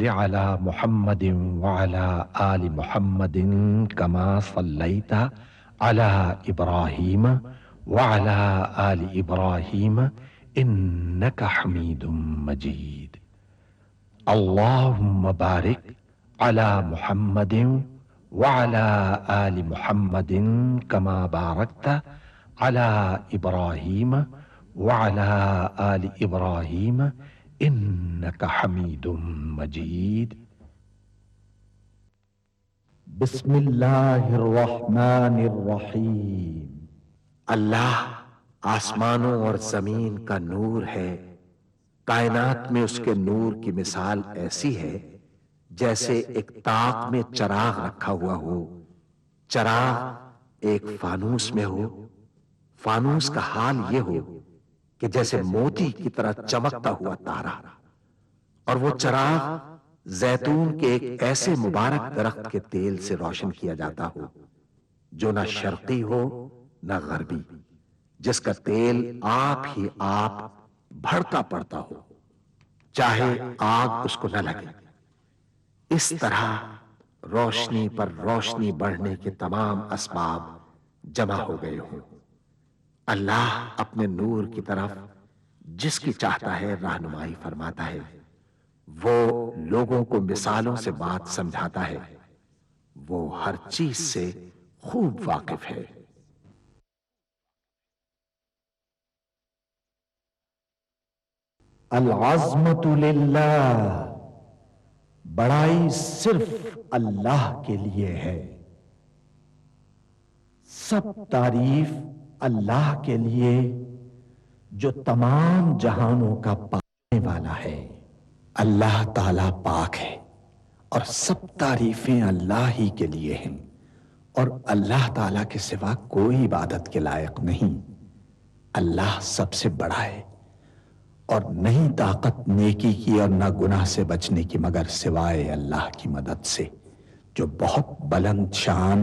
على محمد وعلى آل محمد كما صليت على إبراهيم وعلى آل إبراهيم إنك حميد مجيد. اللهم بارك على محمد وعلى آل محمد كما باركت على إبراهيم وعلى آل إبراهيم إنك حميد مجيد. بسم اللہ الرحمن الرحیم. اللہ آسمانوں اور زمین کا نور ہے، کائنات میں اس کے نور کی مثال ایسی ہے جیسے ایک طاق میں چراغ رکھا ہوا ہو، چراغ ایک فانوس میں ہو، فانوس کا حال یہ ہو کہ جیسے موتی کی طرح چمکتا ہوا تارا، اور وہ چراغ زیتون کے ایک ایسے مبارک درخت کے تیل سے روشن کیا جاتا ہو جو نہ شرقی ہو نہ غربی، جس کا تیل آپ ہی آپ بھڑکا پڑتا ہو، چاہے آگ اس کو نہ لگے۔ اس طرح روشنی پر روشنی بڑھنے کے تمام اسباب جمع ہو گئے ہوں۔ اللہ اپنے نور کی طرف جس کی چاہتا ہے رہنمائی فرماتا ہے، وہ لوگوں کو مثالوں سے بات سمجھاتا ہے، وہ ہر چیز سے خوب واقف ہے۔ العظمت للہ، بڑائی صرف اللہ کے لیے ہے، سب تعریف اللہ کے لیے جو تمام جہانوں کا پانے والا ہے۔ اللہ تعالیٰ پاک ہے اور سب تعریفیں اللہ ہی کے لیے ہیں، اور اللہ تعالیٰ کے سوا کوئی عبادت کے لائق نہیں۔ اللہ سب سے بڑا ہے اور نہیں طاقت نیکی کی اور نہ گناہ سے بچنے کی مگر سوائے اللہ کی مدد سے، جو بہت بلند شان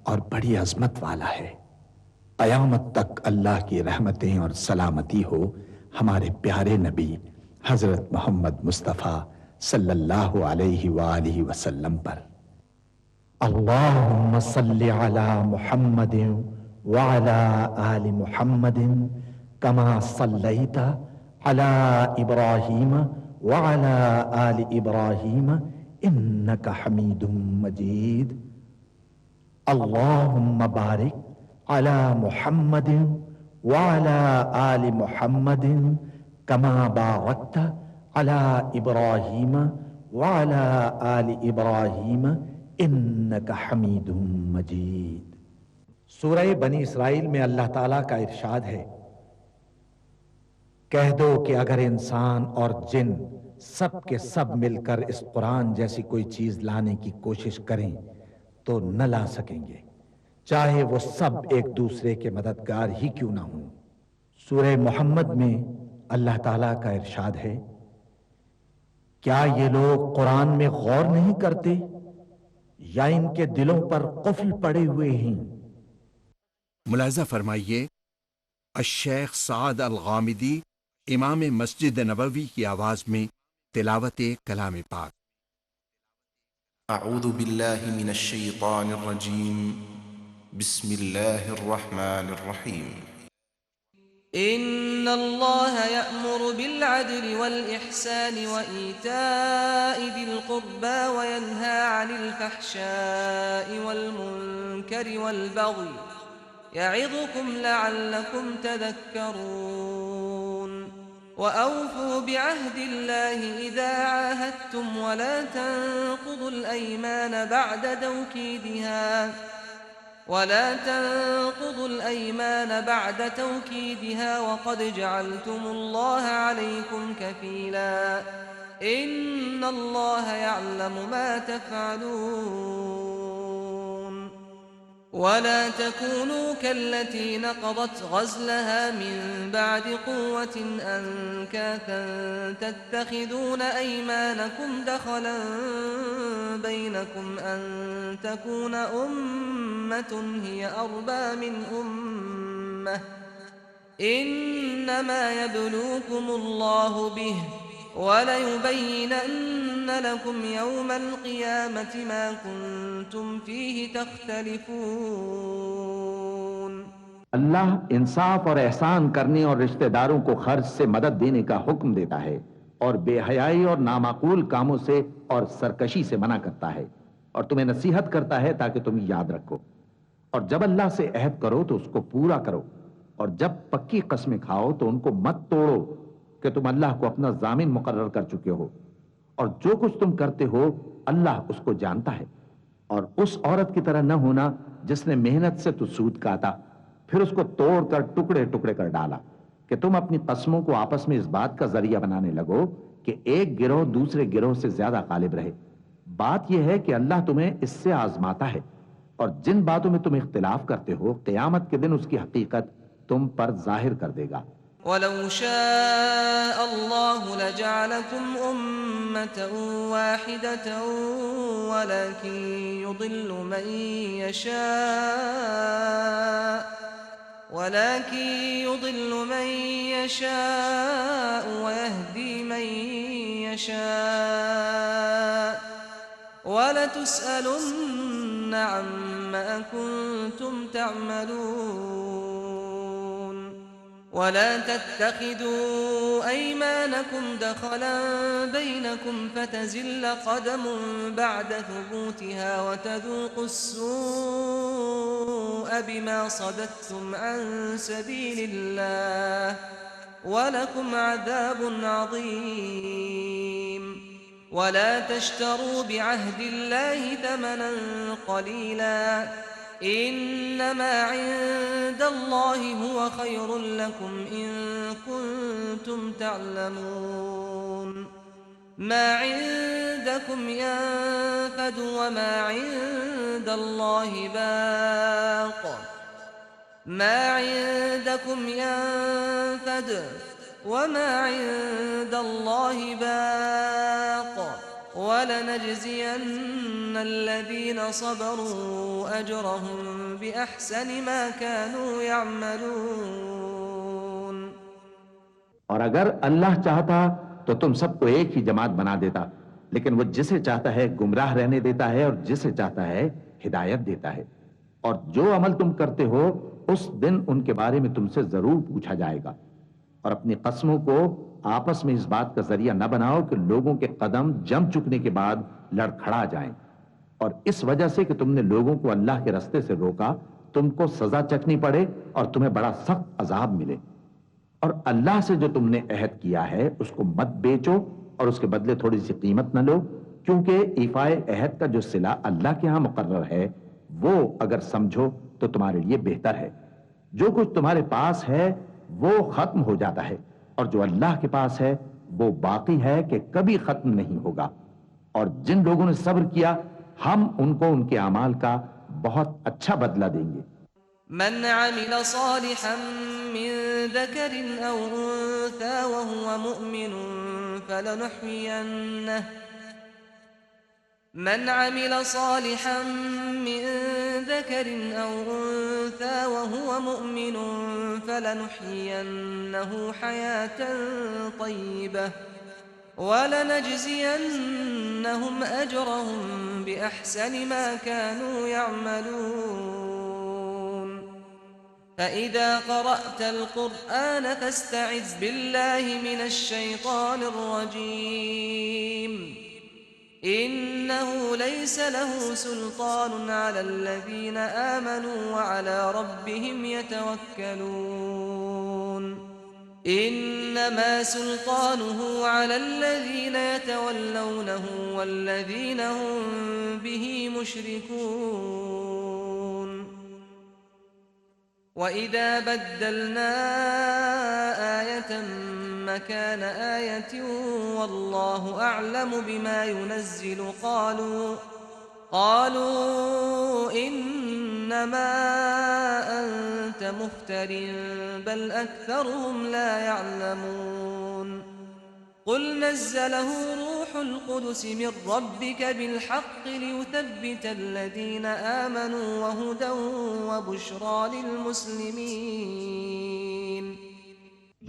اور بڑی عظمت والا ہے۔ قیامت تک اللہ کی رحمتیں اور سلامتی ہو ہمارے پیارے نبی حضرت محمد مصطفیٰ صلی اللہ علیہ وآلہ وسلم پر۔ اللہم صلی علی محمد وعلی آل محمد کما صلیت علی ابراہیم وعلی آل ابراہیم انک حمید مجید۔ اللہم بارک علی محمد وعلی آل محمد کما بارکت علی ابراہیم وعلی آل ابراہیم انک حمید مجید۔ سورہ بنی اسرائیل میں اللہ تعالیٰ کا ارشاد ہے، کہہ دو کہ اگر انسان اور جن سب کے سب مل کر اس قرآن جیسی کوئی چیز لانے کی کوشش کریں تو نہ لا سکیں گے، چاہے وہ سب ایک دوسرے کے مددگار ہی کیوں نہ ہوں۔ سورہ محمد میں اللہ تعالیٰ کا ارشاد ہے، کیا یہ لوگ قرآن میں غور نہیں کرتے یا ان کے دلوں پر قفل پڑے ہوئے ہیں؟ ملاحظہ فرمائیے الشیخ سعد الغامدی امام مسجد نبوی کی آواز میں تلاوت کلام پاک۔ اعوذ باللہ من الشیطان الرجیم، بسم اللہ الرحمن الرحیم۔ ان اللہ یأمر بالعدل والإحسان وإیتاء ذی القربى وینہى عن الفحشاء والمنکر والبغی یعظکم لعلکم تذکرون۔ وأوفوا بعهد الله إذا عاهدتم ولا تنقضوا الأيمان بعد توكيدها وقد جعلتم الله عليكم كفيلا إن الله يعلم ما تفعلون۔ ولا تكونوا كالتي نقضت غزلها من بعد قوة أنكاثا تتخذون أيمانكم دخلا بينكم أن تكون أمة هي أربى من أمة إنما يبلوكم الله به وَلَيُبَيِّنَنَّ لَكُمْ يَوْمَ الْقِيَامَةِ مَا كُنتُمْ فِيهِ تَخْتَلِفُونَ۔ اللہ انصاف اور احسان کرنے اور رشتہ داروں کو خرچ سے مدد دینے کا حکم دیتا ہے، اور بے حیائی اور نامعقول کاموں سے اور سرکشی سے منع کرتا ہے، اور تمہیں نصیحت کرتا ہے تاکہ تم یاد رکھو، اور جب اللہ سے عہد کرو تو اس کو پورا کرو، اور جب پکی قسمیں کھاؤ تو ان کو مت توڑو کہ تم اللہ کو اپنا ضامن مقرر کر چکے ہو، اور جو کچھ تم کرتے ہو اللہ اس کو جانتا ہے۔ اور اس عورت کی طرح نہ ہونا جس نے محنت سے تو سود کاٹا پھر اس کو توڑ کر ٹکڑے ٹکڑے کر ڈالا، کہ تم اپنی قسموں کو آپس میں اس بات کا ذریعہ بنانے لگو کہ ایک گروہ دوسرے گروہ سے زیادہ غالب رہے۔ بات یہ ہے کہ اللہ تمہیں اس سے آزماتا ہے، اور جن باتوں میں تم اختلاف کرتے ہو قیامت کے دن اس کی حقیقت تم پر ظاہر کر دے گا۔ وَلَوْ شَاءَ اللَّهُ لَجَعَلَكُمْ أُمَّةً وَاحِدَةً وَلَكِنْ يُضِلُّ مَن يَشَاءُ وَيَهْدِي مَن يَشَاءُ وَلَتُسْأَلُنَّ عَمَّا كُنتُمْ تَعْمَلُونَ۔ وَلَا تَتَّخِذُوا أَيْمَانَكُمْ دَخَلًا بَيْنَكُمْ فَتَزِلَّ قَدَمٌ بَعْدَ ثُبُوتِهَا وَتَذُوقُوا السُّوءَ بِمَا صَدَدتُّمْ عَن سَبِيلِ اللَّهِ وَلَكُمْ عَذَابٌ عَظِيمٌ۔ وَلَا تَشْتَرُوا بِعَهْدِ اللَّهِ ثَمَنًا قَلِيلًا إِنَّمَا عِندَ اللَّهِ هُوَ خَيْرٌ لَكُمْ إِن كُنتُمْ تَعْلَمُونَ۔ مَا عِندَكُمْ يَنفَدُ وَمَا عِندَ اللَّهِ بَاقٍ مَا عِندَكُمْ يَنفَدُ وَمَا عِندَ اللَّهِ بَاقٍ وَلَنَجْزِيَنَّ الَّذِينَ صَبَرُوا أَجْرَهُم بِأَحْسَنِ مَا كَانُوا يَعْمَلُونَ۔ اور اگر اللہ چاہتا تو تم سب کو ایک ہی جماعت بنا دیتا، لیکن وہ جسے چاہتا ہے گمراہ رہنے دیتا ہے اور جسے چاہتا ہے ہدایت دیتا ہے۔ اور جو عمل تم کرتے ہو اس دن ان کے بارے میں تم سے ضرور پوچھا جائے گا۔ اور اپنی قسموں کو آپس میں اس بات کا ذریعہ نہ بناؤ کہ لوگوں کے قدم جم چکنے کے بعد لڑکھڑا جائیں، اور اس وجہ سے کہ تم نے لوگوں کو اللہ کے راستے سے روکا تم کو سزا چکھنی پڑے اور تمہیں بڑا سخت عذاب ملے۔ اور اللہ سے جو تم نے عہد کیا ہے اس کو مت بیچو اور اس کے بدلے تھوڑی سی قیمت نہ لو، کیونکہ ایفائے عہد کا جو صلہ اللہ کے ہاں مقرر ہے وہ اگر سمجھو تو تمہارے لیے بہتر ہے۔ جو کچھ تمہارے پاس ہے وہ ختم ہو جاتا ہے، اور جو اللہ کے پاس ہے وہ باقی ہے کہ کبھی ختم نہیں ہوگا۔ اور جن لوگوں نے صبر کیا ہم ان کو ان کے اعمال کا بہت اچھا بدلہ دیں گے۔ من عمل صالحا من ذكر أو أنثى وهو مؤمن فلنحيينه من عمل صالحا من ذكر أو أنثى وهو مؤمن فلنحيينه حياة طيبة ولنجزينهم أجرهم بأحسن ما كانوا يعملون۔ فإذا قرأت القرآن فاستعذ بالله من الشيطان الرجيم إنه ليس له سلطان على الذين آمنوا وعلى ربهم يتوكلون إنما سلطانه على الذين يتولونه والذين هم به مشركون۔ وَإِذَا بَدَّلْنَا آيَةً مَكَانَ آيَةٍ وَاللَّهُ أَعْلَمُ بِمَا يُنَزِّلُ قَالُوا إِنَّمَا أَنْتَ مُفْتَرٍ بَلْ أَكْثَرُهُمْ لَا يَعْلَمُونَ۔ قُلْ نَزَّلَهُ رُوحُ الْقُدُسِ مِنْ رَبِّكَ بِالْحَقِّ لِيُثَبِّتَ الَّذِينَ آمَنُوا وَهُدًى وَبُشْرَى لِلْمُسْلِمِينَ۔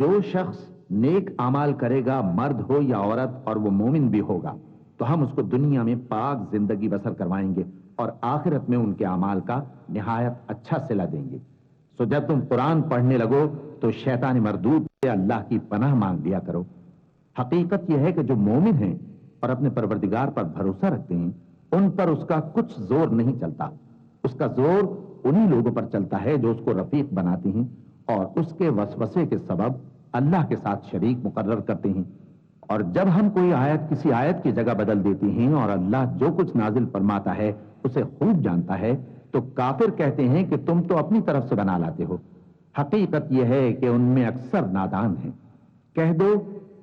جو شخص نیک اعمال کرے گا، مرد ہو یا عورت، اور وہ مومن بھی ہوگا، تو ہم اس کو دنیا میں پاک زندگی بسر کروائیں گے اور آخرت میں ان کے اعمال کا نہایت اچھا صلہ دیں گے۔ سو جب تم قرآن پڑھنے لگو تو شیطان مردود سے اللہ کی پناہ مانگ لیا کرو۔ حقیقت یہ ہے کہ جو مومن ہیں اور اپنے پروردگار پر بھروسہ رکھتے ہیں، ان پر اس کا کچھ زور نہیں چلتا۔ اس کا زور انہی لوگوں پر چلتا ہے جو اس کو رفیق بناتے ہیں اور اس کے وسوسے کے سبب اللہ کے ساتھ شریک مقرر کرتے ہیں۔ اور جب ہم کوئی آیت کسی آیت کی جگہ بدل دیتے ہیں اور اللہ جو کچھ نازل فرماتا ہے اسے خوب جانتا ہے، تو کافر کہتے ہیں کہ تم تو اپنی طرف سے بنا لاتے ہو۔ حقیقت یہ ہے کہ ان میں اکثر نادان ہیں۔ کہہ دو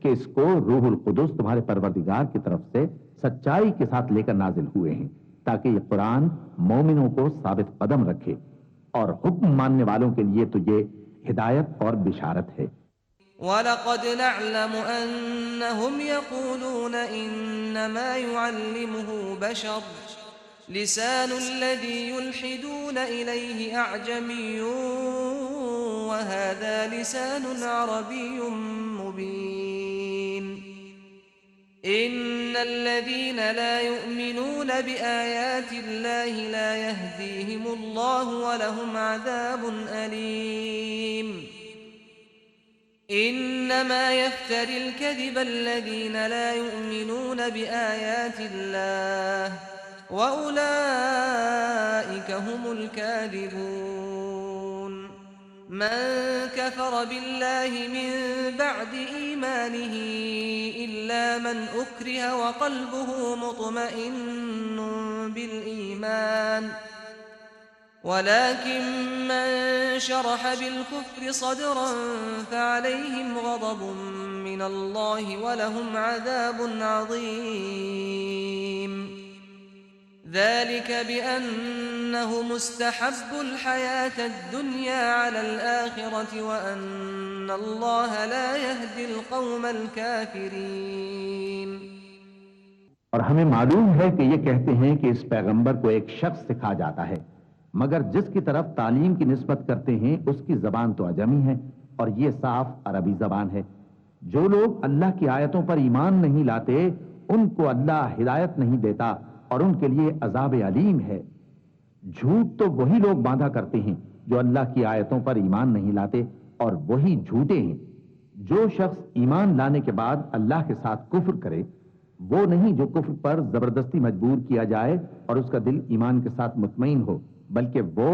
کہ اس کو روح القدس تمہارے پروردگار کی طرف سے سچائی کے ساتھ لے کر نازل ہوئے ہیں، تاکہ یہ قرآن مومنوں کو ثابت قدم رکھے، اور حکم ماننے والوں کے لیے تو یہ ہدایت اور بشارت ہے۔ وَلَقَدْ نَعْلَمُ أَنَّهُمْ يَقُولُونَ إِنَّمَا يُعَلِّمُهُ بَشَرٌ لِسَانُ الَّذِي يُلْحِدُونَ إِلَيْهِ أَعْجَمِيٌّ وَهَذَا لِسَانٌ عَرَبِيٌّ مُبِينٌ إِنَّ الَّذِينَ لَا يُؤْمِنُونَ بِآيَاتِ اللَّهِ لَا يَهْدِيهِمُ اللَّهُ وَلَهُمْ عَذَابٌ أَلِيمٌ إنما يفتري الكذب الذين لا يؤمنون بآيات الله وأولئك هم الكاذبون من كفر بالله من بعد إيمانه إلا من أكره وقلبه مطمئن بالإيمان ولكن من شرح بالكفر صدرا فعليهم غضب من الله ولهم عذاب عظيم ذلك بأنهم استحبوا الحياة الدنيا على الآخرة وأن الله لا يهدي القوم الكافرين۔ اور ہمیں معلوم ہے کہ یہ کہتے ہیں کہ اس پیغمبر کو ایک شخص سکھا جاتا ہے، مگر جس کی طرف تعلیم کی نسبت کرتے ہیں اس کی زبان تو عجمی ہے اور یہ صاف عربی زبان ہے۔ جو لوگ اللہ کی آیتوں پر ایمان نہیں لاتے ان کو اللہ ہدایت نہیں دیتا اور ان کے لیے عذاب علیم ہے۔ جھوٹ تو وہی لوگ باندھا کرتے ہیں جو اللہ کی آیتوں پر ایمان نہیں لاتے، اور وہی جھوٹے ہیں۔ جو شخص ایمان لانے کے بعد اللہ کے ساتھ کفر کرے، وہ نہیں جو کفر پر زبردستی مجبور کیا جائے اور اس کا دل ایمان کے ساتھ مطمئن ہو، بلکہ وہ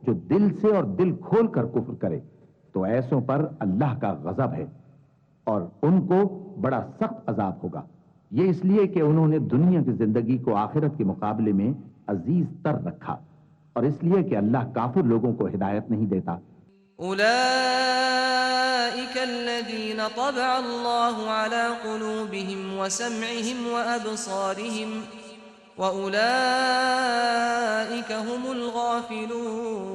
جو دل سے اور دل کھول کر کفر کرے، تو ایسوں پر اللہ کا غضب ہے اور ان کو بڑا سخت عذاب ہوگا۔ یہ اس لیے کہ انہوں نے دنیا کی زندگی کو آخرت کے مقابلے میں عزیز تر رکھا، اور اس لیے کہ اللہ کافر لوگوں کو ہدایت نہیں دیتا۔ أولئك الذين طبع الله على قلوبهم وسمعهم وأبصارهم وأولئك هم الغافلون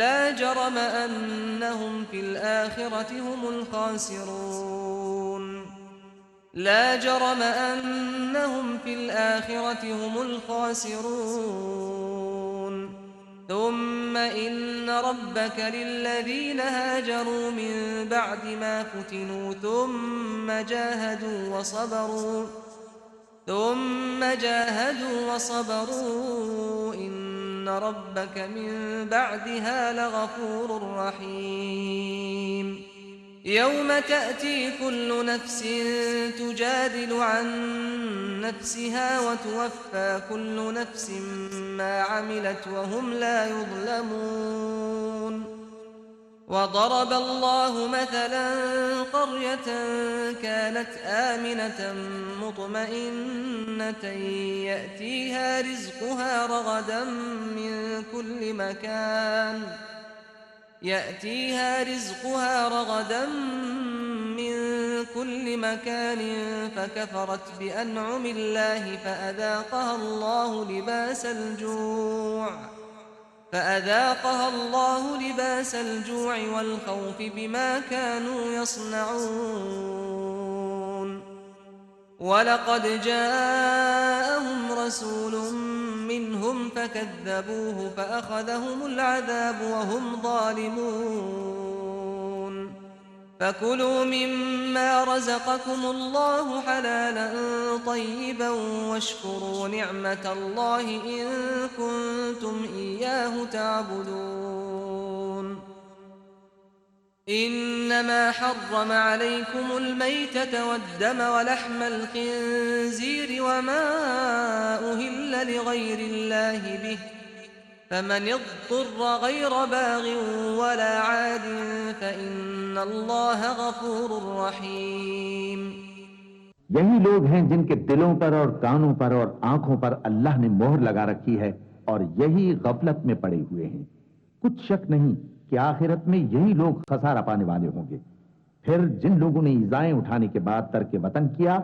لا جرم أنهم في الآخرة هم الخاسرون لا جرم أنهم في الآخرة هم الخاسرون ثم إن ربك للذين هاجروا من بعد ما فتنوا ثم جاهدوا وصبروا إن ربك من بعدها لغفور رحيم يوم تأتي كل نفس تجادل عن نفسها وتوفى كل نفس ما عملت وهم لا يظلمون وضرب الله مثلا قرية كانت آمنة مطمئنة يأتيها رزقها رغدا من كل مكان فكفرت بأنعم الله فأذاقها الله لباس الجوع والخوف بما كانوا يصنعون ولقد جاءهم رسول منهم فكذبوه فأخذهم العذاب وهم ظالمون فكلوا مما رزقكم الله حلالا طيبا واشكروا نعمة الله إن كنتم إياه تعبدون إنما حرم عليكم الميتة والدم ولحم الخنزير وما أهل لغير الله به فمن اضطر غير باغ ولا عاد فإن الله غفور رحيم. یہی لوگ ہیں جن کے دلوں پر اور کانوں پر اور آنکھوں پر اللہ نے مہر لگا رکھی ہے اور یہی غفلت میں پڑے ہوئے ہیں. کچھ شک نہیں کہ آخرت میں یہی لوگ خسارہ پانے والے ہوں گے. پھر جن لوگوں نے ایذائیں اٹھانے کے بعد ترک وطن کیا،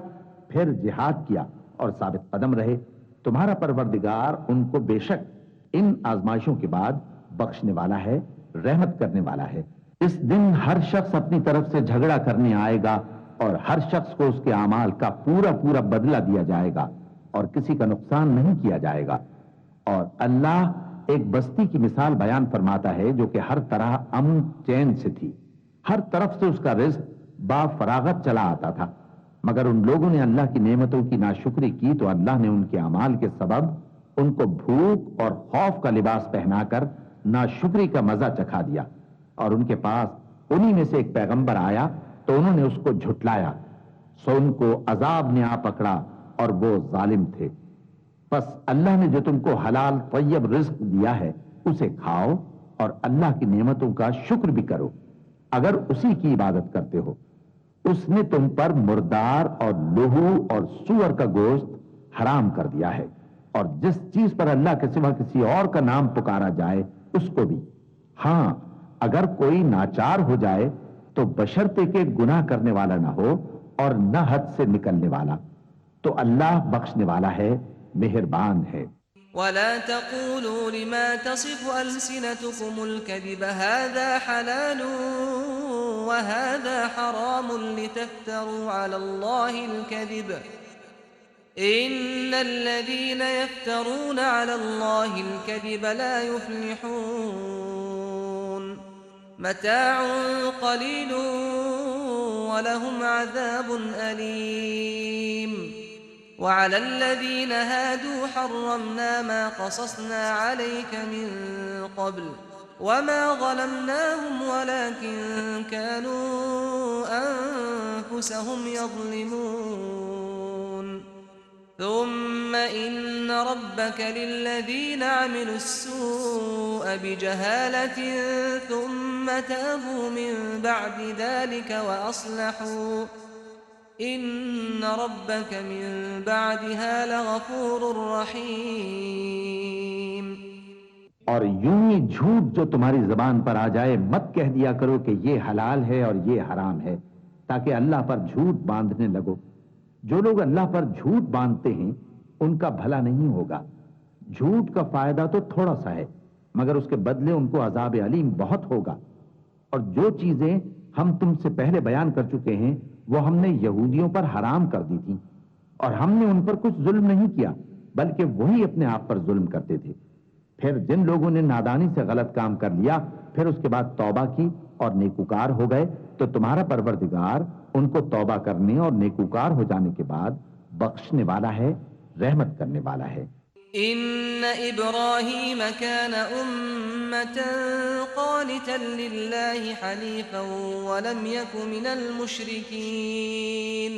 پھر جہاد کیا اور ثابت قدم رہے، تمہارا پروردگار ان کو بے شک ان آزمائشوں کے بعد بخشنے والا ہے، رحمت کرنے والا ہے. اس دن ہر شخص اپنی طرف سے جھگڑا کرنے آئے گا اور ہر شخص کو اس کے اعمال کا پورا پورا بدلہ دیا جائے گا اور کسی کا نقصان نہیں کیا جائے گا. اور اللہ ایک بستی کی مثال بیان فرماتا ہے جو کہ ہر طرح امن چین سے تھی، ہر طرف سے اس کا رزق با فراغت چلا آتا تھا، مگر ان لوگوں نے اللہ کی نعمتوں کی ناشکری کی تو اللہ نے ان کے اعمال کے سبب ان کو بھوک اور خوف کا لباس پہنا کر ناشکری کا مزہ چکھا دیا. اور ان کے پاس انہی میں سے ایک پیغمبر آیا تو انہوں نے اس کو جھٹلایا، سو ان کو عذاب نے آ پکڑا اور وہ ظالم تھے. پس اللہ نے جو تم کو حلال طیب رزق دیا ہے اسے کھاؤ اور اللہ کی نعمتوں کا شکر بھی کرو اگر اسی کی عبادت کرتے ہو. اس نے تم پر مردار اور لہو اور سور کا گوشت حرام کر دیا ہے، اور جس چیز پر اللہ کے سوا کسی اور کا نام پکارا جائے اس کو بھی. ہاں اگر کوئی ناچار ہو جائے تو بشرطے کے گناہ کرنے والا نہ ہو اور نہ حد سے نکلنے والا، تو اللہ بخشنے والا ہے، مہربان ہے. ولا تقولوا لما تصف ألسنتكم الكذب هذا حلال وهذا حرام لتفتروا على الله الكذب إن الذين يفترون على الله الكذب لا يفلحون متاع قليل ولهم عذاب أليم. وعلى الذين هادوا حرمنا ما قصصنا عليك من قبل وما ظلمناهم ولكن كانوا أنفسهم يظلمون. ثم إن ربك للذين عملوا السوء بجهالة ثم تابوا من بعد ذلك وأصلحوا إن ربك من بعدها لغفور رحيم. اور یوں ہی جھوٹ جو تمہاری زبان پر آ جائے مت کہہ دیا کرو کہ یہ حلال ہے اور یہ حرام ہے تاکہ اللہ پر جھوٹ باندھنے لگو. جو لوگ اللہ پر جھوٹ باندھتے ہیں ان کا بھلا نہیں ہوگا. جھوٹ کا فائدہ تو تھوڑا سا ہے مگر اس کے بدلے ان کو عذاب علیم بہت ہوگا. اور جو چیزیں ہم تم سے پہلے بیان کر چکے ہیں وہ ہم نے یہودیوں پر حرام کر دی تھی، اور ہم نے ان پر کچھ ظلم نہیں کیا بلکہ وہی اپنے آپ پر ظلم کرتے تھے. پھر جن لوگوں نے نادانی سے غلط کام کر لیا پھر اس کے بعد توبہ کی اور نیکوکار ہو گئے تو تمہارا پروردگار ان کو توبہ کرنے اور نیکوکار ہو جانے کے بعد بخشنے والا ہے، رحمت کرنے والا ہے. إن إبراهيم كان أمة قانتا لله حنيفا ولم يك من المشركين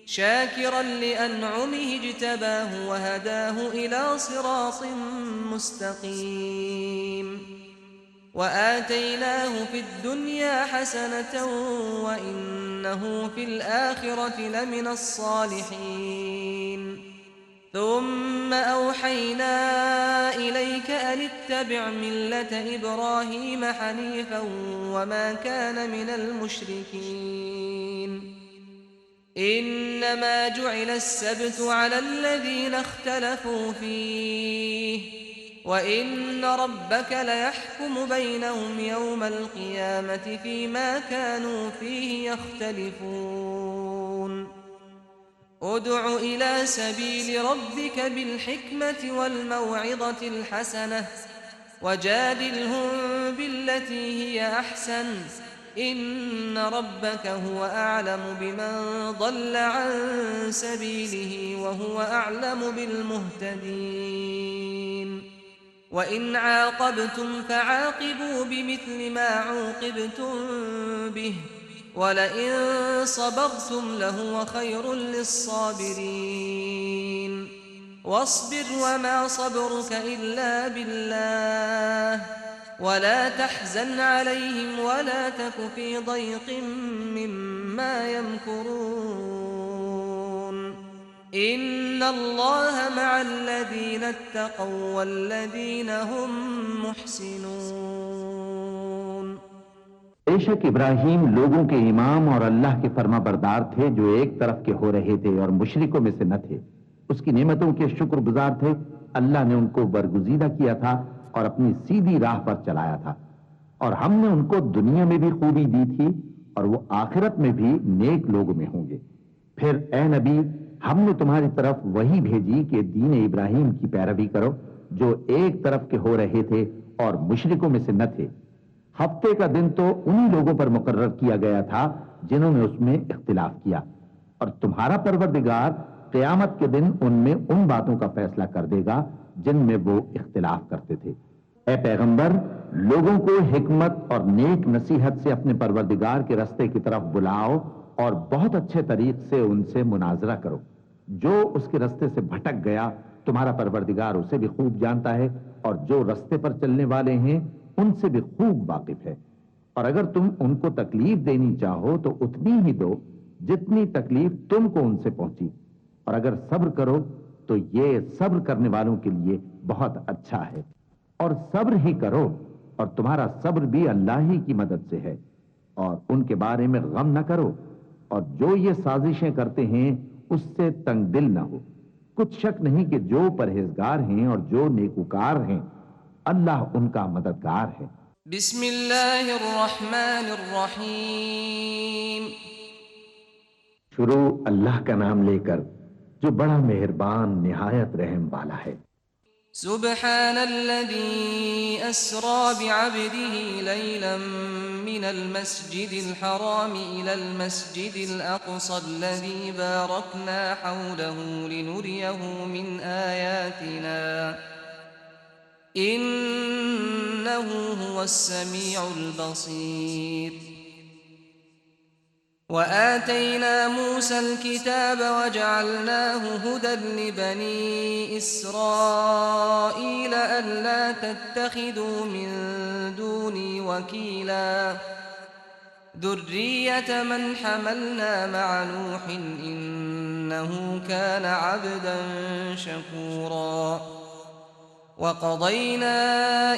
شاكرا لأنعمه اجتباه وهداه إلى صراط مستقيم. وآتيناه في الدنيا حسنة وإنه في الآخرة لمن الصالحين. ثم أوحينا إليك أن اتبع ملة إبراهيم حنيفا وما كان من المشركين. إنما جعل السبت على الذين اختلفوا فيه وإن ربك ليحكم بينهم يوم القيامة فيما كانوا فيه يختلفون. ادع إلى سبيل ربك بالحكمة والموعظة الحسنة وجادلهم بالتي هي أحسن إن ربك هو أعلم بمن ضل عن سبيله وهو أعلم بالمهتدين وإن عاقبتم فعاقبوا بمثل ما عوقبتم به وَلَئِن صَبَرْتُمْ لَهُوَ خَيْرٌ لِّلصَّابِرِينَ وَاصْبِرْ وَمَا صَبْرُكَ إِلَّا بِاللَّهِ وَلَا تَحْزَنْ عَلَيْهِمْ وَلَا تَكُ فِي ضَيْقٍ مِّمَّا يَمْكُرُونَ إِنَّ اللَّهَ مَعَ الَّذِينَ اتَّقَوْا وَالَّذِينَ هُم مُّحْسِنُونَ بے شک ابراہیم لوگوں کے امام اور اللہ کے فرما بردار تھے جو ایک طرف کے ہو رہے تھے اور مشرکوں میں سے نہ تھے. اس کی نعمتوں کے شکر گزار تھے. اللہ نے ان کو برگزیدہ کیا تھا اور اپنی سیدھی راہ پر چلایا تھا، اور ہم نے ان کو دنیا میں بھی خوبی دی تھی اور وہ آخرت میں بھی نیک لوگوں میں ہوں گے. پھر اے نبی، ہم نے تمہاری طرف وہی بھیجی کہ دین ابراہیم کی پیروی کرو جو ایک طرف کے ہو رہے تھے اور مشرکوں میں سے نہ تھے. ہفتے کا دن تو انہی لوگوں پر مقرر کیا گیا تھا جنہوں نے اس میں اختلاف کیا، اور تمہارا پروردگار قیامت کے دن ان میں ان باتوں کا فیصلہ کر دے گا جن میں وہ اختلاف کرتے تھے. اے پیغمبر، لوگوں کو حکمت اور نیک نصیحت سے اپنے پروردگار کے راستے کی طرف بلاؤ اور بہت اچھے طریق سے ان سے مناظرہ کرو. جو اس کے راستے سے بھٹک گیا تمہارا پروردگار اسے بھی خوب جانتا ہے، اور جو راستے پر چلنے والے ہیں ان سے بھی خوب واقف ہے. اور اگر تم ان کو تکلیف دینی چاہو تو اتنی ہی دو جتنی تکلیف تم کو ان سے پہنچی، اور اگر صبر کرو تو یہ صبر کرنے والوں کے لیے بہت اچھا ہے. اور صبر ہی کرو، اور تمہارا صبر بھی اللہ ہی کی مدد سے ہے، اور ان کے بارے میں غم نہ کرو، اور جو یہ سازشیں کرتے ہیں اس سے تنگ دل نہ ہو. کچھ شک نہیں کہ جو پرہیزگار ہیں اور جو نیکوکار ہیں اللہ ان کا مددگار ہے. بسم اللہ الرحمن الرحیم. شروع اللہ کا نام لے کر جو بڑا مہربان نہایت رحم والا ہے. سبحان الذي أسرى بعبده ليلا من المسجد الحرام إلى المسجد الأقصى الذي باركنا حوله لنريه من آياتنا إنه هو السميع البصير. وآتينا موسى الكتاب وجعلناه هدى لبني إسرائيل ألا تتخذوا من دوني وكيلا ذرية من حملنا مع نوح إنه كان عبدا شكورا. وقضينا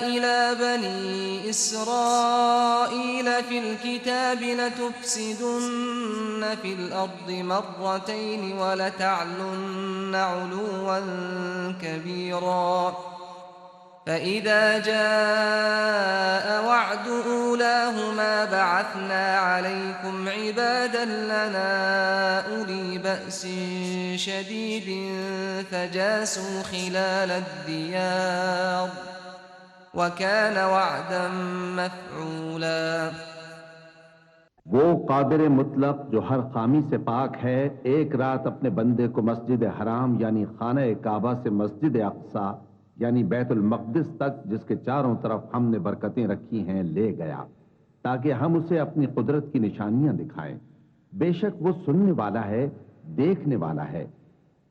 إلى بني إسرائيل في الكتاب لتفسدن في الأرض مرتين ولتعلن علوا كبيرا. فإذا جاء وعد أولاهما بعثنا عليكم عبادا لنا أولي بأس شديد فجاسوا خلال الديار وكان وعدا مفعولا. وہ قادر مطلق جو ہر خامی سے پاک ہے، ایک رات اپنے بندے کو مسجد حرام یعنی خانہ کعبہ سے مسجد اقصی یعنی بیت المقدس تک، جس کے چاروں طرف ہم نے برکتیں رکھی ہیں، لے گیا تاکہ ہم اسے اپنی قدرت کی نشانیاں دکھائیں. بے شک وہ سننے والا ہے، دیکھنے والا ہے.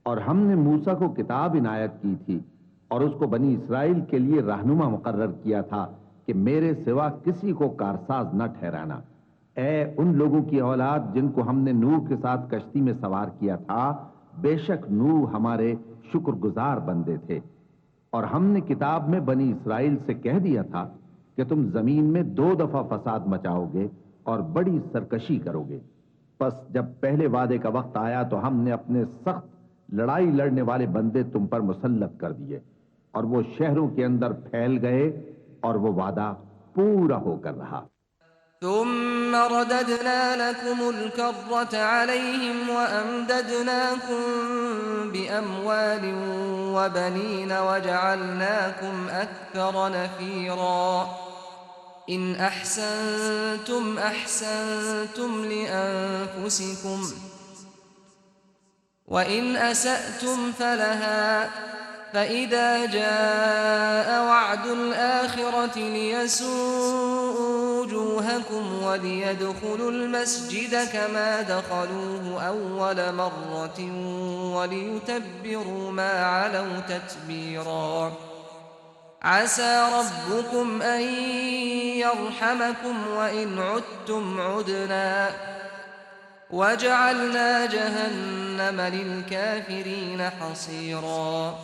اور ہم نے موسیٰ کو کتاب عنایت کی تھی اور اس کو بنی اسرائیل کے لیے رہنما مقرر کیا تھا کہ میرے سوا کسی کو کارساز نہ ٹھہرانا. اے ان لوگوں کی اولاد جن کو ہم نے نوح کے ساتھ کشتی میں سوار کیا تھا، بے شک نوح ہمارے شکر گزار بندے تھے. اور ہم نے کتاب میں بنی اسرائیل سے کہہ دیا تھا کہ تم زمین میں 2 دفعہ فساد مچاؤ گے اور بڑی سرکشی کرو گے. پس جب پہلے وعدے کا وقت آیا تو ہم نے اپنے سخت لڑائی لڑنے والے بندے تم پر مسلط کر دیے، اور وہ شہروں کے اندر پھیل گئے اور وہ وعدہ پورا ہو کر رہا. ثم رددنا لكم الكرة عليهم وأمددناكم بأموال وبنين وجعلناكم أكثر نفيرا. إن أحسنتم أحسنتم لأنفسكم وإن أسأتم فلها فإذا جاء وعد الآخرة ليسوءوا وجوهكم وليدخلوا المسجد كما دخلوه أول مرة وليتبروا ما علوا تتبيرا عسى ربكم أن يرحمكم وإن عدتم عدنا وجعلنا جهنم للكافرين حصيرا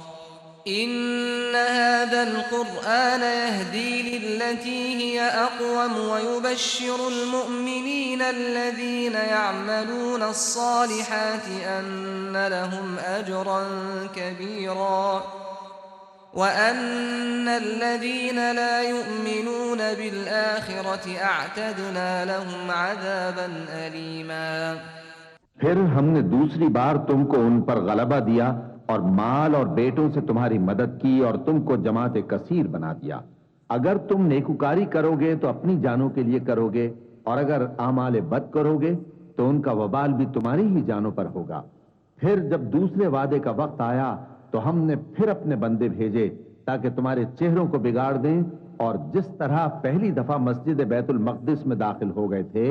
إن هذا القرآن يهدي للتي هي أقوم ويبشر المؤمنين الذين يعملون الصالحات أن لهم أجرا كبيرا وأن الذين لا يؤمنون بالآخرة أعتدنا لهم عذابا أليما. پھر ہم نے دوسری بار تم کو ان پر غلبہ دیا اور مال اور بیٹوں سے تمہاری مدد کی اور تم کو جماعت کثیر بنا دیا. اگر تم نیکوکاری کرو گے تو اپنی جانوں کے لیے کرو گے اور اگر اعمال بد کرو گے تو ان کا وبال بھی تمہاری ہی جانوں پر ہوگا. پھر جب دوسرے وعدے کا وقت آیا تو ہم نے پھر اپنے بندے بھیجے تاکہ تمہارے چہروں کو بگاڑ دیں اور جس طرح پہلی دفعہ مسجد بیت المقدس میں داخل ہو گئے تھے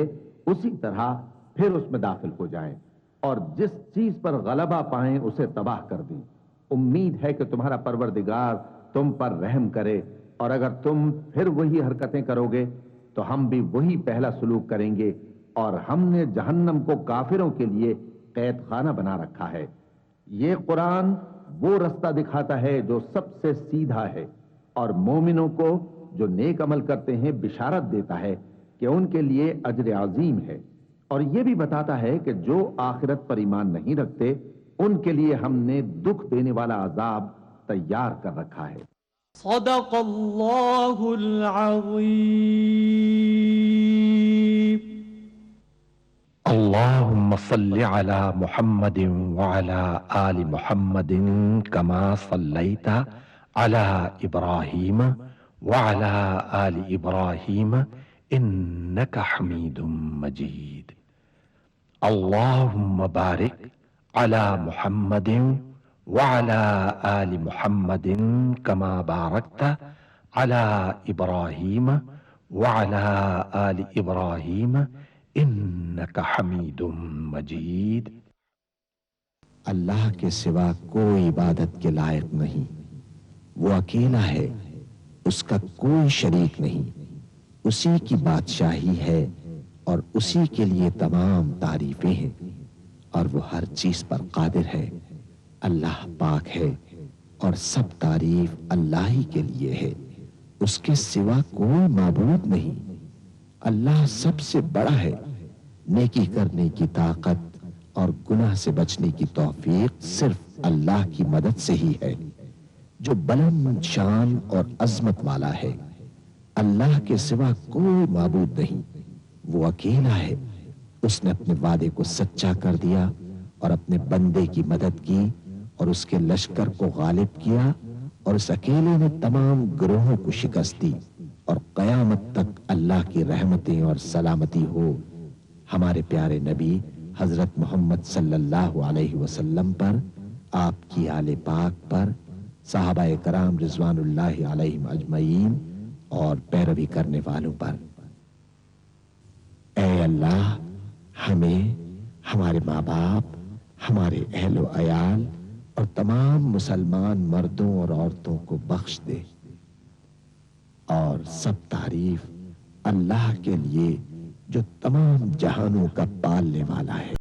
اسی طرح پھر اس میں داخل ہو جائیں اور جس چیز پر غلبہ پائیں اسے تباہ کر دیں. امید ہے کہ تمہارا پروردگار تم پر رحم کرے اور اگر تم پھر وہی حرکتیں کرو گے تو ہم بھی وہی پہلا سلوک کریں گے اور ہم نے جہنم کو کافروں کے لیے قید خانہ بنا رکھا ہے. یہ قرآن وہ رستہ دکھاتا ہے جو سب سے سیدھا ہے اور مومنوں کو جو نیک عمل کرتے ہیں بشارت دیتا ہے کہ ان کے لیے اجر عظیم ہے اور یہ بھی بتاتا ہے کہ جو آخرت پر ایمان نہیں رکھتے ان کے لیے ہم نے دکھ دینے والا عذاب تیار کر رکھا ہے. صدق اللہ العظیم. اللهم صل على محمد وعلى آل محمد كما صليت على إبراهيم وعلى آل إبراهيم إنك حميد مجيد. اللهم بارك على محمد وعلى آل محمد كما باركت على إبراهيم وعلى آل إبراهيم انک حمید مجید. اللہ کے سوا کوئی عبادت کے لائق نہیں. وہ اکیلا ہے, اس کا کوئی شریک نہیں. اسی کی بادشاہی ہے اور اسی کے لیے تمام تعریفیں ہیں اور وہ ہر چیز پر قادر ہے. اللہ پاک ہے اور سب تعریف اللہ ہی کے لیے ہے. اس کے سوا کوئی معبود نہیں. اللہ سب سے بڑا ہے. نیکی کرنے کی طاقت اور گناہ سے بچنے کی توفیق صرف اللہ کی مدد سے ہی ہے جو بلند شان اور عظمت والا ہے. اللہ کے سوا کوئی معبود نہیں. وہ اکیلا ہے. اس نے اپنے وعدے کو سچا کر دیا اور اپنے بندے کی مدد کی اور اس کے لشکر کو غالب کیا اور اس اکیلے نے تمام گروہوں کو شکست دی اور قیامت تک اللہ کی رحمتیں اور سلامتی ہو ہمارے پیارے نبی حضرت محمد صلی اللہ علیہ وسلم پر, آپ کی آل پاک پر, صحابہ کرام رضوان اللہ علیہم اجمعین اور پیروی کرنے والوں پر. اے اللہ ہمیں, ہمارے ماں باپ, ہمارے اہل و عیال اور تمام مسلمان مردوں اور عورتوں کو بخش دے. اور سب تعریف اللہ کے لیے جو تمام جہانوں کا پالنے والا ہے.